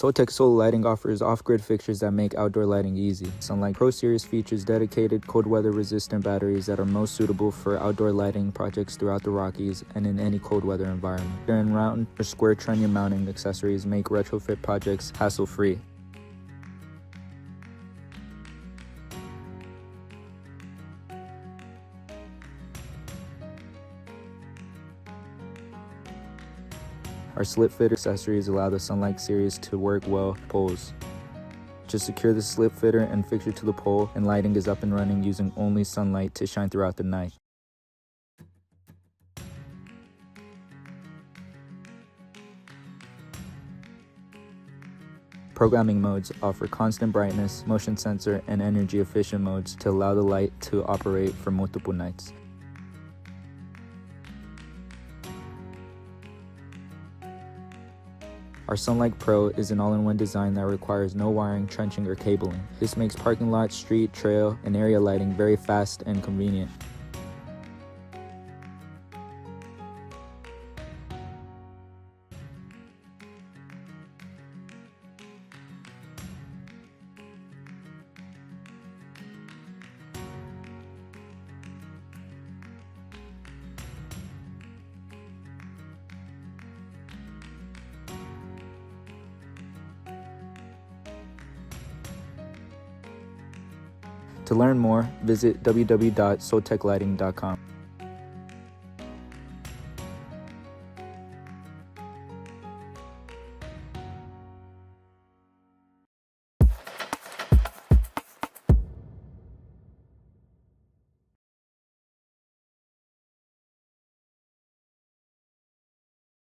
SOLTECH solar lighting offers off-grid fixtures that make outdoor lighting easy. Sunlike Pro Series features dedicated cold weather resistant batteries that are most suitable for outdoor lighting projects throughout the Rockies and in any cold weather environment. And round or square trunnion mounting accessories make retrofit projects hassle-free. Our slip fit accessories allow the Sunlike series to work well with poles. Just secure the slip fitter and fixture to the pole, and lighting is up and running using only sunlight to shine throughout the night. Programming modes offer constant brightness, motion sensor, and energy efficient modes to allow the light to operate for multiple nights. Our Sunlike Pro is an all-in-one design that requires no wiring, trenching, or cabling. This makes parking lot, street, trail, and area lighting very fast and convenient. To learn more, visit www.soltechlighting.com.